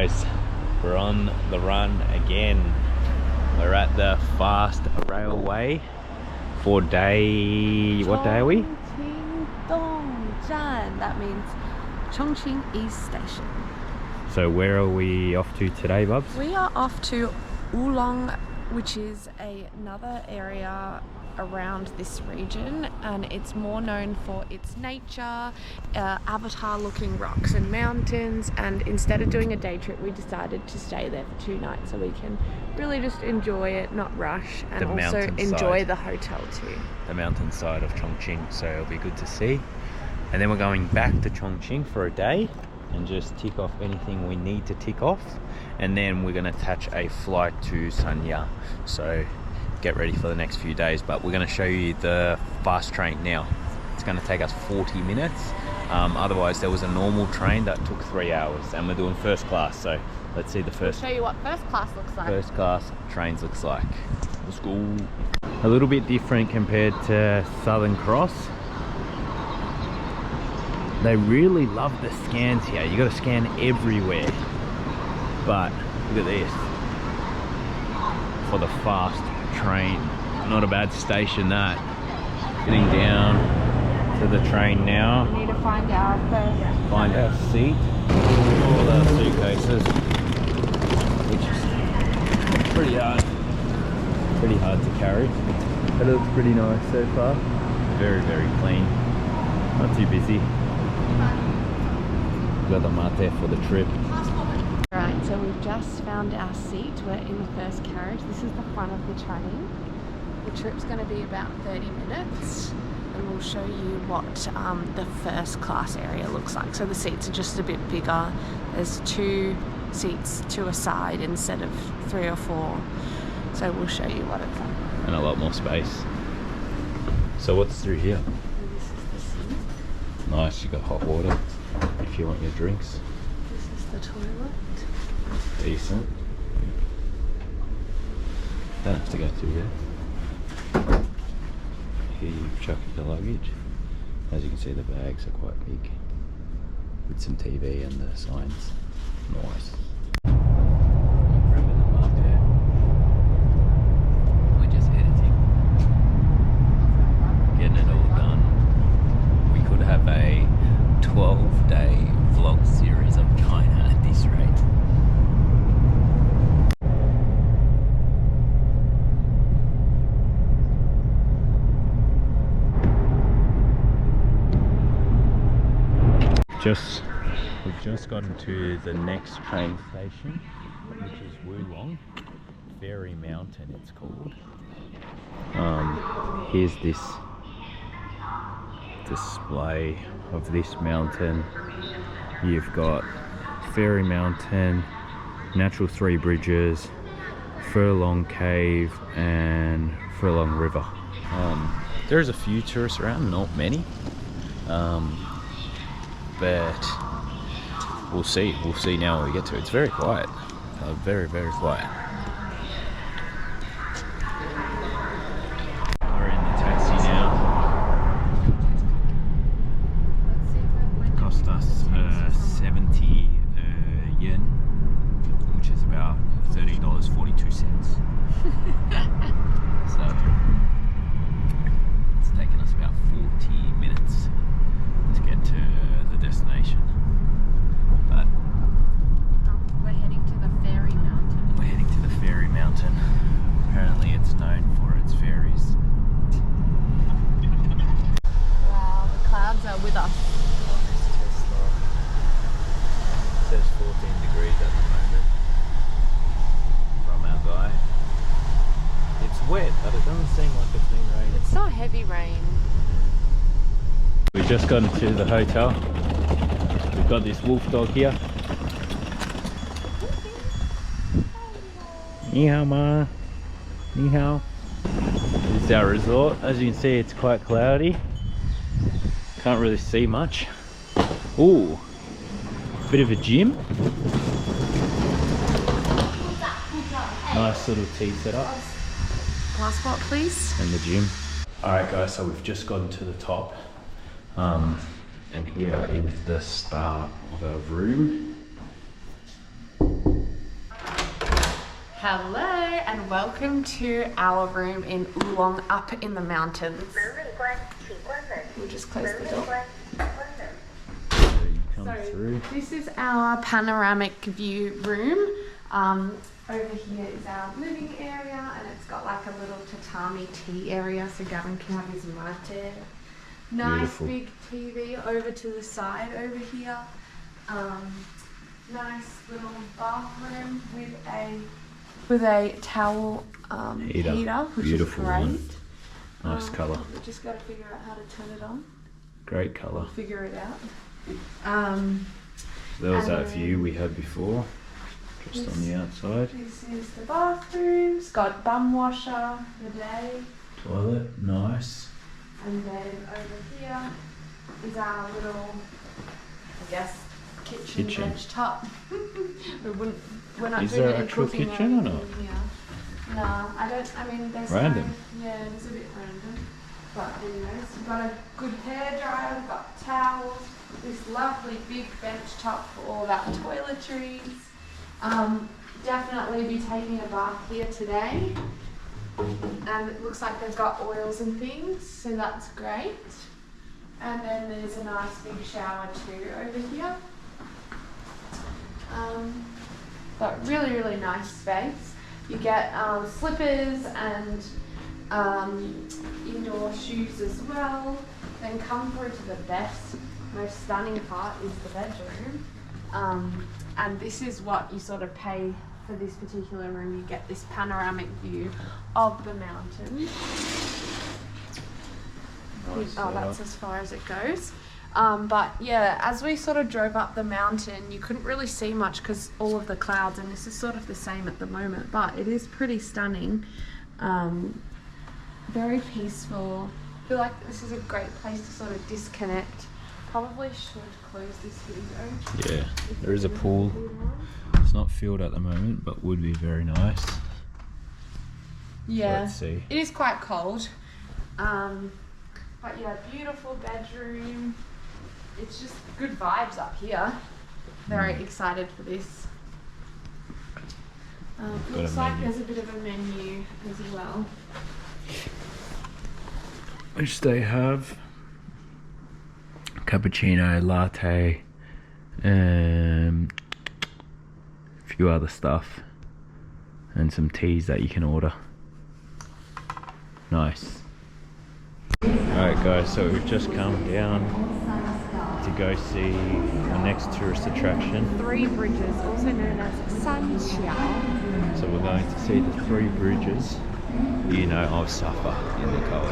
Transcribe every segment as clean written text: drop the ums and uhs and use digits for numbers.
guys, we're on the run again. We're at the fast railway for day, what day are we? That means Chongqing East Station. So where are we off to today, Bubs? We are off to Wulong, which is another area around this region, and it's more known for its nature, avatar looking rocks and mountains. And instead of doing a day trip, we decided to stay there for 2 nights so we can really just enjoy it, not rush, and also enjoy the hotel too. The mountainside of Chongqing, so it'll be good to see. And then we're going back to Chongqing for a day and just tick off anything we need to tick off, and then we're going to attach a flight to Sanya. So get ready for the next few days, but we're going to show you the fast train now. It's going to take us 40 minutes. Otherwise there was a normal train that took 3 hours, and we're doing first class, so let's see the first. I'll show you what first class looks like. First class trains looks like. Let's go. A little bit different compared to Southern Cross. They really love the scans here. You got to scan everywhere, but look at this for the fast train. Not a bad station, that. Getting down to the train now. We need to find our seat. All our suitcases, which is pretty hard to carry. It looks pretty nice so far. Very, very clean. Not too busy. Got the mate for the trip. Right, so we've just found our seat. We're in the first carriage. This is the front of the train. The trip's going to be about 30 minutes, and we'll show you what the first class area looks like. So the seats are just a bit bigger. There's 2 seats to a side instead of 3 or 4. So we'll show you what it's like. And a lot more space. So what's through here? This is the sink. Nice, you got hot water if you want your drinks. This is the toilet. Decent. Don't have to go through there. Here you chuck your luggage. As you can see, the bags are quite big, with some TV and the signs. Nice. We're just editing. Getting it all done. We could have a 12-day vlog series of China at this rate. We've just gotten to the next train station, which is Wulong Fairy Mountain, it's called. Here's this display of this mountain. You've got Fairy Mountain, Natural 3 Bridges, Furlong Cave, and Furlong River. There's a few tourists around, not many. But we'll see now when we get to it. It's very quiet, very, very quiet. We're in the taxi now. It cost us 70 yen, which is about $13.42. So it's taken us about 40 minutes to get to the destination, but we're heading to the Fairy Mountain. We're heading to the Fairy Mountain. Apparently it's known for its fairies. Wow, the clouds are with us. It says 14 degrees at the moment from our guy. It's wet, but it doesn't seem like it's been raining. It's not heavy rain. We've just gotten to the hotel. We've got this wolf dog here. Ni hao ma. Ni hao. This is our resort. As you can see, it's quite cloudy. Can't really see much. Ooh, bit of a gym. Nice little tea setup. Passport, please. And the gym. Alright guys, so we've just gotten to the top. And here is the start of our room. Hello and welcome to our room in Wulong up in the mountains. We'll just close the door. So this is our panoramic view room. Over here is our living area, and it's got like a little tatami tea area so Gavin can have his mate. Nice Beautiful. Big TV over to the side over here. Nice little bathroom with a towel heater, which Beautiful is great. One. Nice colour. We just got to figure out how to turn it on. Great colour. We'll figure it out. There was that view we had before, just on the outside. This is the bathroom. It's got bum washer, bidet. Toilet, nice. And then over here is our little, I guess, kitchen. Bench top. We're not is doing there any actual cooking kitchen or not? No, I don't. I mean, there's random. There's a bit random. But anyways, we've got a good hair dryer. We've got towels. This lovely big bench top for all of our toiletries. Definitely be taking a bath here today. And it looks like they've got oils and things, so that's great. And then there's a nice big shower too over here. But really, really nice space. You get slippers and indoor shoes as well. Then come through to the best, most stunning part is the bedroom. And this is what you sort of pay for this particular room. You get this panoramic view of the mountain. Nice, that's as far as it goes. But yeah, as we sort of drove up the mountain, you couldn't really see much because all of the clouds, and this is sort of the same at the moment, but it is pretty stunning. Very peaceful. I feel like this is a great place to sort of disconnect. Probably should close this window. Yeah, there is a pool. It's not filled at the moment, but would be very nice. Yeah, let's see. It is quite cold. But yeah, beautiful bedroom. It's just good vibes up here. Very excited for this. Looks like there's a bit of a menu as well. Which they have cappuccino, latte, a few other stuff, and some teas that you can order. Nice. Alright guys, so we've just come down to go see the next tourist attraction. 3 Bridges, also known as San Chiao. So we're going to see the 3 bridges. You know I'll suffer in the cold.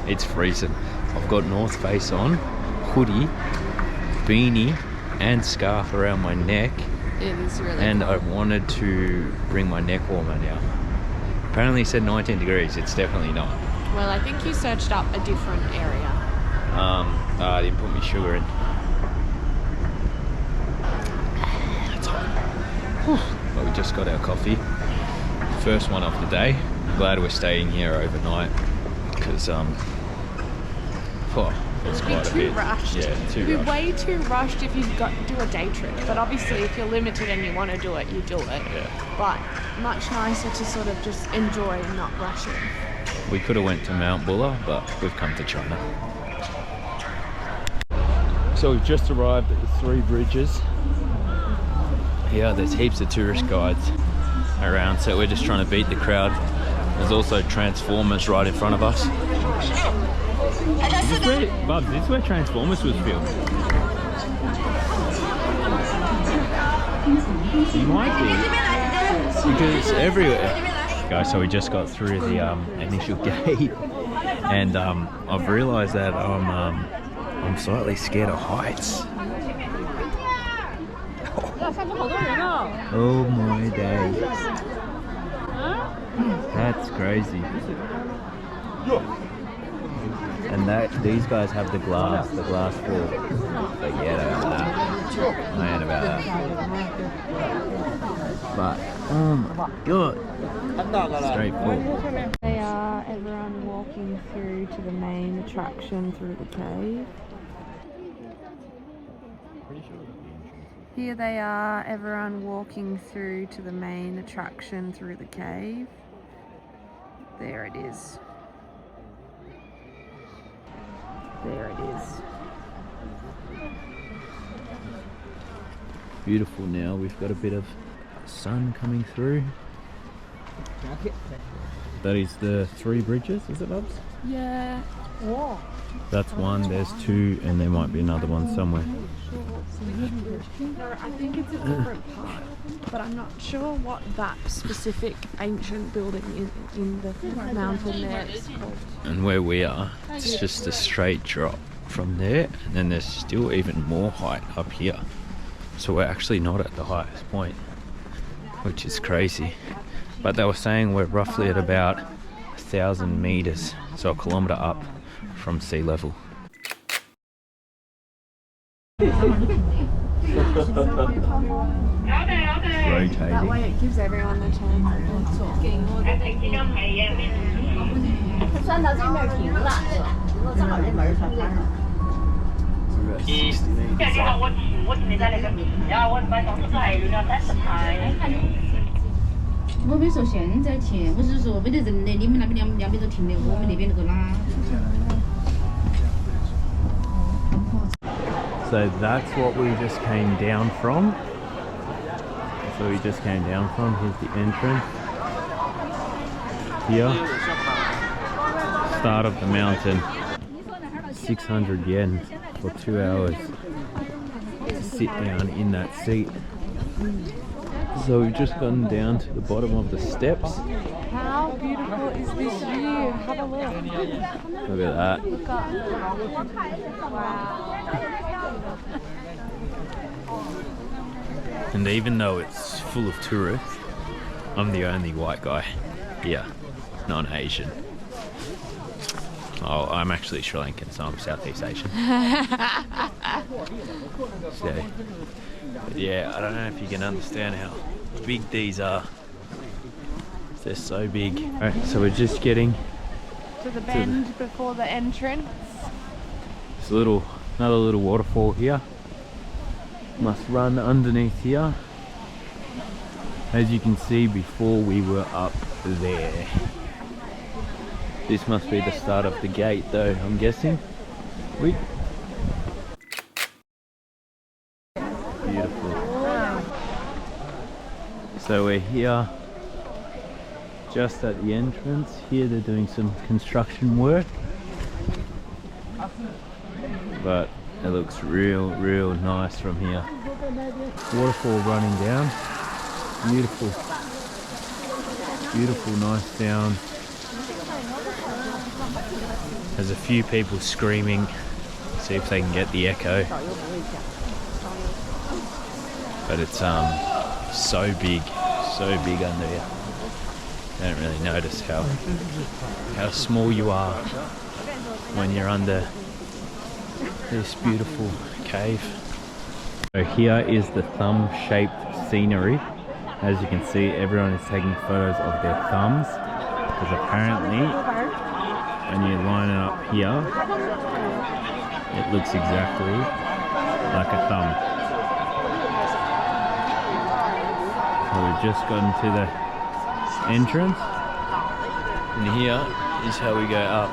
It's freezing. I've got North Face on, hoodie, beanie and scarf around my neck. It is really And cold. I wanted to bring my neck warmer now. Apparently it said 19 degrees, it's definitely not. Well, I think you searched up a different area. I didn't put my sugar in. It's hot. But we just got our coffee. First one of the day. Glad we're staying here overnight because it's quite a bit. Rushed. Yeah, too You'd be rushed. way too rushed if you do a day trip. But obviously, if you're limited and you want to do it, you do it. Yeah. But much nicer to sort of just enjoy and not rush it. We could have went to Mount Buller, but we've come to China. So we've just arrived at the 3 bridges. Yeah, there's heaps of tourist guides around, so we're just trying to beat the crowd. There's also Transformers right in front of us. Is this where Transformers was filmed? It might be, because it's everywhere. Guys, so we just got through the initial gate, and I've realised that I'm slightly scared of heights. Oh my days. That's crazy. And these guys have the glass wall. Forget about that. I ain't about that. But, oh my god. Straight full. They are everyone walking through to the main attraction through the cave. Pretty sure that the entrance Here they are, everyone walking through to the main attraction through the cave. There it is. There it is. Beautiful now. We've got a bit of sun coming through. That is the 3 bridges, is it, Bubs? Yeah. That's one, there's 2, and there might be another one somewhere. I think it's a different part, but I'm not sure what that specific ancient building in the mountain there is called. And where we are, it's just a straight drop from there, and then there's still even more height up here. So we're actually not at the highest point, which is crazy. But they were saying we're roughly at about 1,000 meters, so a kilometer up from sea level. Rotating. That way it gives everyone the chance of talking. So that's what we just came down from. So we just came down from. Here's the entrance. Here. Start of the mountain. 600 yen for 2 hours to sit down in that seat. So we've just gone down to the bottom of the steps. How beautiful is this view? Have a look. Look at that. Look up. Wow. And even though it's full of tourists, I'm the only white guy here, non-Asian. Oh, I'm actually Sri Lankan, so I'm Southeast Asian. So, but yeah, I don't know if you can understand how big these are. They're so big. Alright, so we're just getting To the bend before the entrance. this another little waterfall here. Must run underneath here. As you can see, before we were up there. This must be the start of the gate though, I'm guessing. Beautiful. So we're here just at the entrance. Here they're doing some construction work. But it looks real nice from here. Waterfall running down. Beautiful. Beautiful, nice sound. There's a few people screaming. See if they can get the echo. But it's so big under here. You don't really notice how small you are when you're under this beautiful cave. So here is the thumb-shaped scenery. As you can see, everyone is taking photos of their thumbs, because apparently when you line it up here, it looks exactly like a thumb. So we've just gotten to the entrance, and here is how we go up.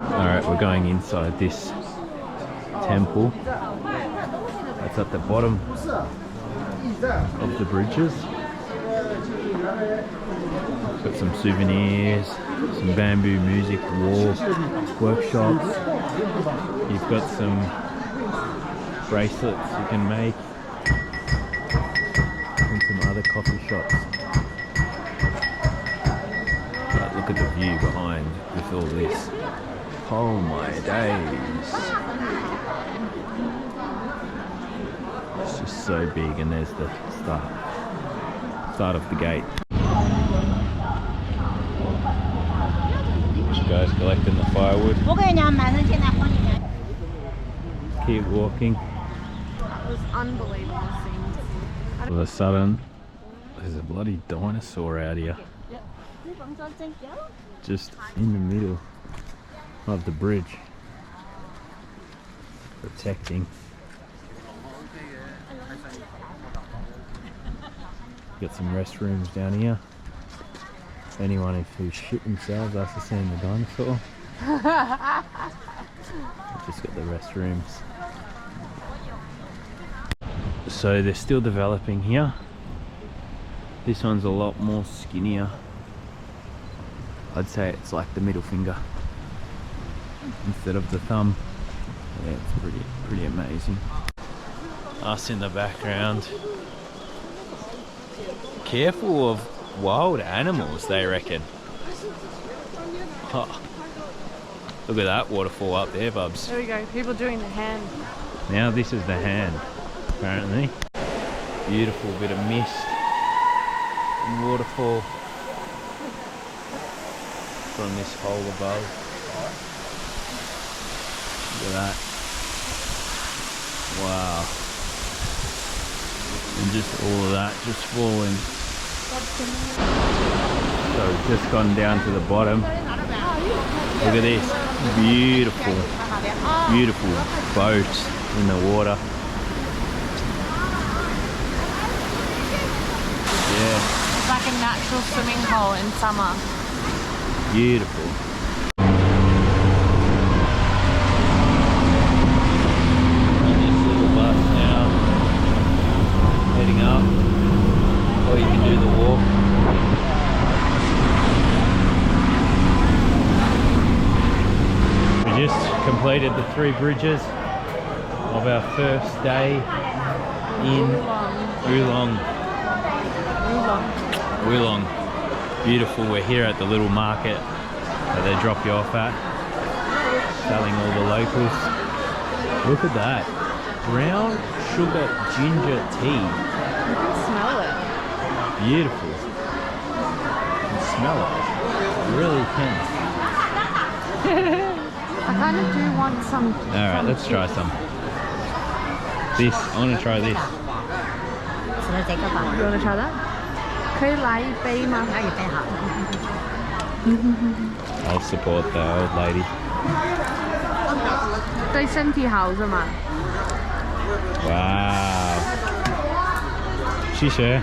Alright, we're going inside this temple. That's at the bottom of the bridges. Got some souvenirs, some bamboo music wall workshops. You've got some bracelets you can make, and some other coffee shops. But look at the view behind with all this. Oh my days. It's just so big, and there's the start of the gate. This guy's collecting the firewood. Keep walking. It was unbelievable scenes. All of a sudden, there's a bloody dinosaur out here. Just in the middle of the bridge. protecting. Got some restrooms down here. Anyone who shit themselves after seeing the dinosaur. Just got the restrooms. So they're still developing here. This one's a lot more skinnier. I'd say it's like the middle finger instead of the thumb. Yeah, it's pretty amazing. Us in the background. Careful of wild animals, they reckon. Oh, look at that waterfall up there, Bubs. There we go, people doing the hand. Now this is the hand, apparently. Beautiful bit of mist and waterfall from this hole above. Look at that. Wow. And just all of that just falling. So we've just gone down to the bottom. Look at this. Beautiful, beautiful boat in the water. Yeah. It's like a natural swimming hole in summer. Beautiful. On this little bus now, heading up, or you can do the walk. We just completed the 3 bridges of our first day in Wulong. Beautiful. We're here at the little market that they drop you off at, selling all the locals. Look at that. Brown sugar ginger tea. You can smell it. Beautiful. You can smell it. You really can. I kind of do want some. Alright, let's try some. This, I want to try this. You want to try that? 可以来一杯吗？ I'll support the old lady. 对身体好是吗？ Wow. 谢谢。